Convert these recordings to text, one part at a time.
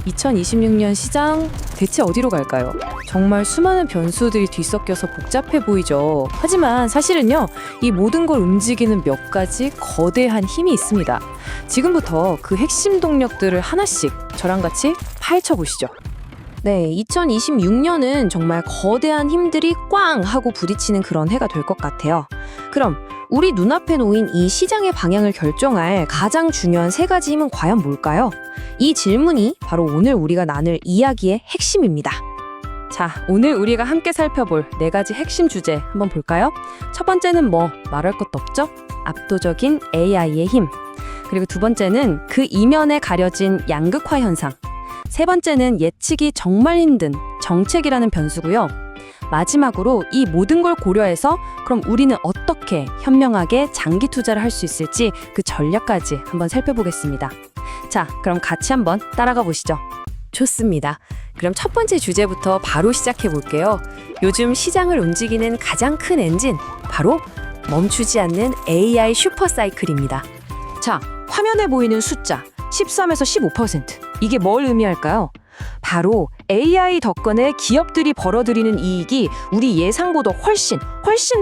2026년 시장 대체 어디로 갈까요? 정말 수많은 변수들이 뒤섞여서 복잡해 보이죠. 하지만 사실은요, 이 모든 걸 움직이는 몇 가지 거대한 힘이 있습니다. 지금부터 그 핵심 동력들을 하나씩 저랑 같이 파헤쳐 보시죠. 네, 2026년은 정말 거대한 힘들이 꽝 하고 부딪히는 그런 해가 될 것 같아요. 그럼 우리 눈앞에 놓인 이 시장의 방향을 결정할 가장 중요한 세 가지 힘은 과연 뭘까요? 이 질문이 바로 오늘 우리가 나눌 이야기의 핵심입니다. 자, 오늘 우리가 함께 살펴볼 네 가지 핵심 주제 한번 볼까요? 첫 번째는 말할 것도 없죠? 압도적인 AI의 힘. 그리고 두 번째는 그 이면에 가려진 양극화 현상. 세 번째는 예측이 정말 힘든 정책이라는 변수고요. 마지막으로 이 모든 걸 고려해서 그럼 우리는 어떻게 현명하게 장기 투자를 할 수 있을지 그 전략까지 한번 살펴보겠습니다. 자, 그럼 같이 한번 따라가 보시죠. 좋습니다. 그럼 첫 번째 주제부터 바로 시작해 볼게요. 요즘 시장을 움직이는 가장 큰 엔진, 바로 멈추지 않는 AI 슈퍼사이클입니다. 자, 화면에 보이는 숫자 13에서 15%. 이게 뭘 의미할까요? 바로 AI 덕분에 기업들이 벌어들이는 이익이 우리 예상보다 훨씬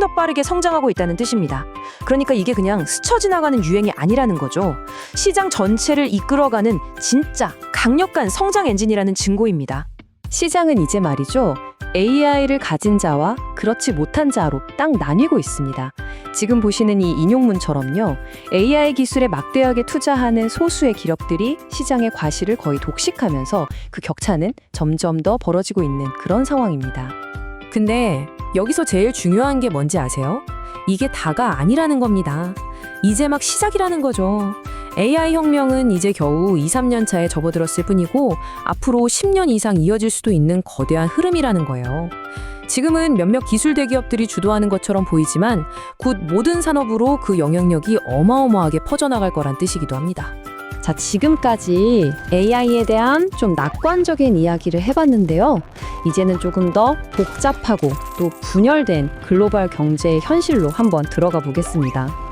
더 빠르게 성장하고 있다는 뜻입니다. 그러니까 이게 그냥 스쳐 지나가는 유행이 아니라는 거죠. 시장 전체를 이끌어가는 진짜 강력한 성장 엔진이라는 증거입니다. 시장은 이제 말이죠, AI를 가진 자와 그렇지 못한 자로 딱 나뉘고 있습니다. 지금 보시는 이 인용문처럼요, AI 기술에 막대하게 투자하는 소수의 기업들이 시장의 과실을 거의 독식하면서 그 격차는 점점 더 벌어지고 있는 그런 상황입니다. 근데 여기서 제일 중요한 게 뭔지 아세요? 이게 다가 아니라는 겁니다. 이제 막 시작이라는 거죠. AI 혁명은 이제 겨우 2-3년 차에 접어들었을 뿐이고 앞으로 10년 이상 이어질 수도 있는 거대한 흐름이라는 거예요. 지금은 몇몇 기술 대기업들이 주도하는 것처럼 보이지만 곧 모든 산업으로 그 영향력이 어마어마하게 퍼져나갈 거란 뜻이기도 합니다. 자, 지금까지 AI에 대한 좀 낙관적인 이야기를 해봤는데요. 이제는 조금 더 복잡하고 또 분열된 글로벌 경제의 현실로 한번 들어가 보겠습니다.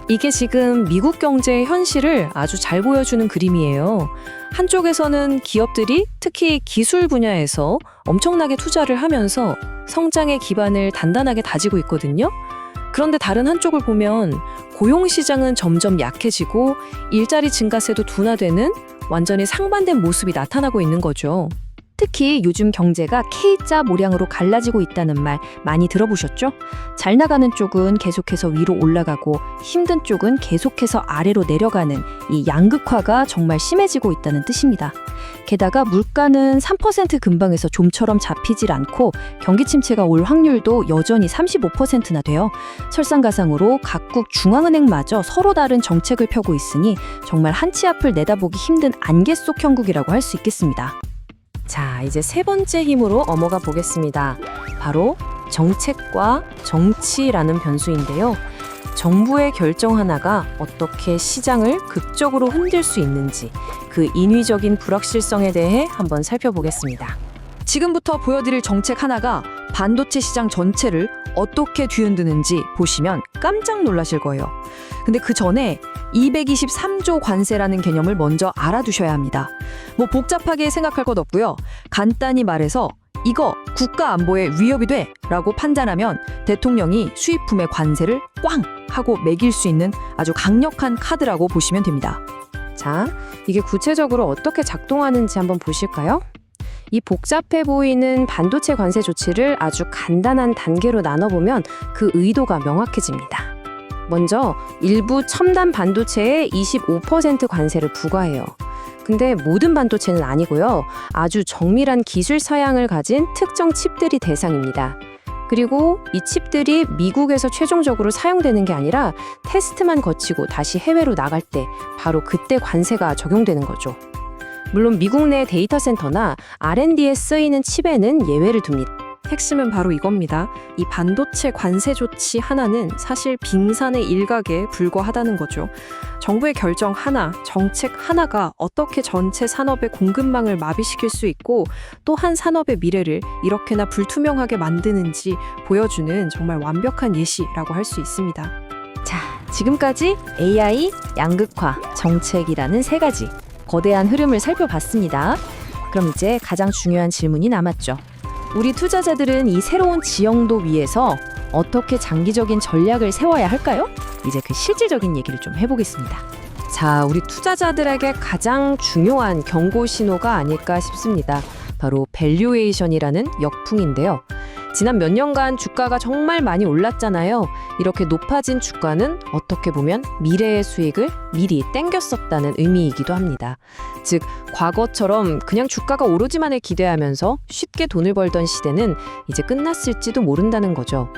이게 지금 미국 경제의 현실을 아주 잘 보여주는 그림이에요. 한쪽에서는 기업들이 특히 기술 분야에서 엄청나게 투자를 하면서 성장의 기반을 단단하게 다지고 있거든요. 그런데 다른 한쪽을 보면 고용시장은 점점 약해지고 일자리 증가세도 둔화되는 완전히 상반된 모습이 나타나고 있는 거죠. 특히 요즘 경제가 K자 모량으로 갈라지고 있다는 말 많이 들어보셨죠? 잘 나가는 쪽은 계속해서 위로 올라가고 힘든 쪽은 계속해서 아래로 내려가는 이 양극화가 정말 심해지고 있다는 뜻입니다. 게다가 물가는 3% 근방에서 좀처럼 잡히질 않고 경기 침체가 올 확률도 여전히 35%나 돼요. 설상가상으로 각국 중앙은행마저 서로 다른 정책을 펴고 있으니 정말 한 치 앞을 내다보기 힘든 안개 속 형국이라고 할 수 있겠습니다. 자, 이제 세 번째 힘으로 넘어가 보겠습니다. 바로 정책과 정치라는 변수인데요. 정부의 결정 하나가 어떻게 시장을 극적으로 흔들 수 있는지 그 인위적인 불확실성에 대해 한번 살펴보겠습니다. 지금부터 보여드릴 정책 하나가 반도체 시장 전체를 어떻게 뒤흔드는지 보시면 깜짝 놀라실 거예요. 근데 그 전에 223조 관세라는 개념을 먼저 알아두셔야 합니다. 복잡하게 생각할 것 없고요. 간단히 말해서 이거 국가 안보에 위협이 돼 라고 판단하면 대통령이 수입품의 관세를 꽝 하고 매길 수 있는 아주 강력한 카드라고 보시면 됩니다. 자, 이게 구체적으로 어떻게 작동하는지 한번 보실까요? 이 복잡해 보이는 반도체 관세 조치를 아주 간단한 단계로 나눠보면 그 의도가 명확해집니다. 먼저 일부 첨단 반도체에 25% 관세를 부과해요. 근데 모든 반도체는 아니고요. 아주 정밀한 기술 사양을 가진 특정 칩들이 대상입니다. 그리고 이 칩들이 미국에서 최종적으로 사용되는 게 아니라 테스트만 거치고 다시 해외로 나갈 때 바로 그때 관세가 적용되는 거죠. 물론 미국 내 데이터 센터나 R&D에 쓰이는 칩에는 예외를 둡니다. 핵심은 바로 이겁니다. 이 반도체 관세 조치 하나는 사실 빙산의 일각에 불과하다는 거죠. 정부의 결정 하나, 정책 하나가 어떻게 전체 산업의 공급망을 마비시킬 수 있고 또 한 산업의 미래를 이렇게나 불투명하게 만드는지 보여주는 정말 완벽한 예시라고 할 수 있습니다. 자, 지금까지 AI, 양극화, 정책이라는 세 가지 거대한 흐름을 살펴봤습니다. 그럼 이제 가장 중요한 질문이 남았죠. 우리 투자자들은 이 새로운 지형도 위에서 어떻게 장기적인 전략을 세워야 할까요? 이제 그 실질적인 얘기를 좀 해보겠습니다. 자, 우리 투자자들에게 가장 중요한 경고 신호가 아닐까 싶습니다. 바로 밸류에이션이라는 역풍인데요. 지난 몇 년간 주가가 정말 많이 올랐잖아요. 이렇게 높아진 주가는 어떻게 보면 미래의 수익을 미리 땡겼었다는 의미이기도 합니다. 즉, 과거처럼 그냥 주가가 오르지만을 기대하면서 쉽게 돈을 벌던 시대는 이제 끝났을지도 모른다는 거죠.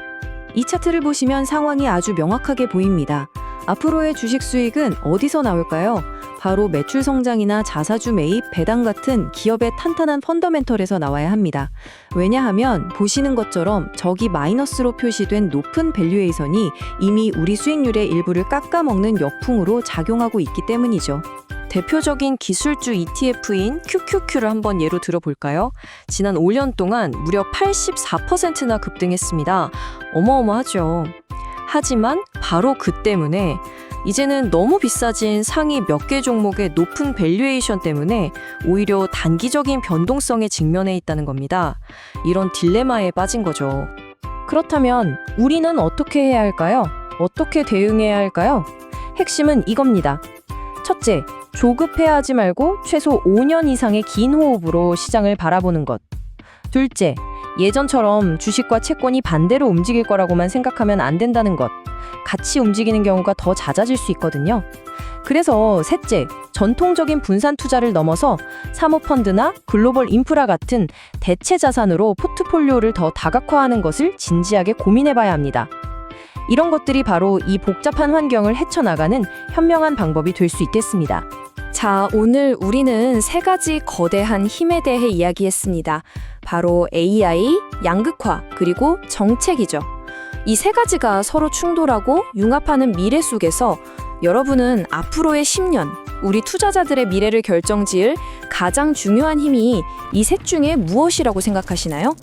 이 차트를 보시면 상황이 아주 명확하게 보입니다. 앞으로의 주식 수익은 어디서 나올까요? 바로 매출 성장이나 자사주 매입, 배당 같은 기업의 탄탄한 펀더멘털에서 나와야 합니다. 왜냐하면 보시는 것처럼 저기 마이너스로 표시된 높은 밸류에이션이 이미 우리 수익률의 일부를 깎아먹는 역풍으로 작용하고 있기 때문이죠. 대표적인 기술주 ETF인 QQQ를 한번 예로 들어볼까요? 지난 5년 동안 무려 84%나 급등했습니다. 어마어마하죠. 하지만 바로 그 때문에 이제는 너무 비싸진 상위 몇 개 종목의 높은 밸류에이션 때문에 오히려 단기적인 변동성에 직면해 있다는 겁니다. 이런 딜레마에 빠진 거죠. 그렇다면 우리는 어떻게 해야 할까요? 어떻게 대응해야 할까요? 핵심은 이겁니다. 첫째, 조급해하지 말고 최소 5년 이상의 긴 호흡으로 시장을 바라보는 것. 둘째, 예전처럼 주식과 채권이 반대로 움직일 거라고만 생각하면 안 된다는 것. 같이 움직이는 경우가 더 잦아질 수 있거든요. 그래서 셋째, 전통적인 분산 투자를 넘어서 사모펀드나 글로벌 인프라 같은 대체 자산으로 포트폴리오를 더 다각화하는 것을 진지하게 고민해봐야 합니다. 이런 것들이 바로 이 복잡한 환경을 헤쳐나가는 현명한 방법이 될 수 있겠습니다. 자, 오늘 우리는 세 가지 거대한 힘에 대해 이야기했습니다. 바로 AI, 양극화, 그리고 정책이죠. 이 세 가지가 서로 충돌하고 융합하는 미래 속에서 여러분은 앞으로의 10년, 우리 투자자들의 미래를 결정지을 가장 중요한 힘이 이 셋 중에 무엇이라고 생각하시나요?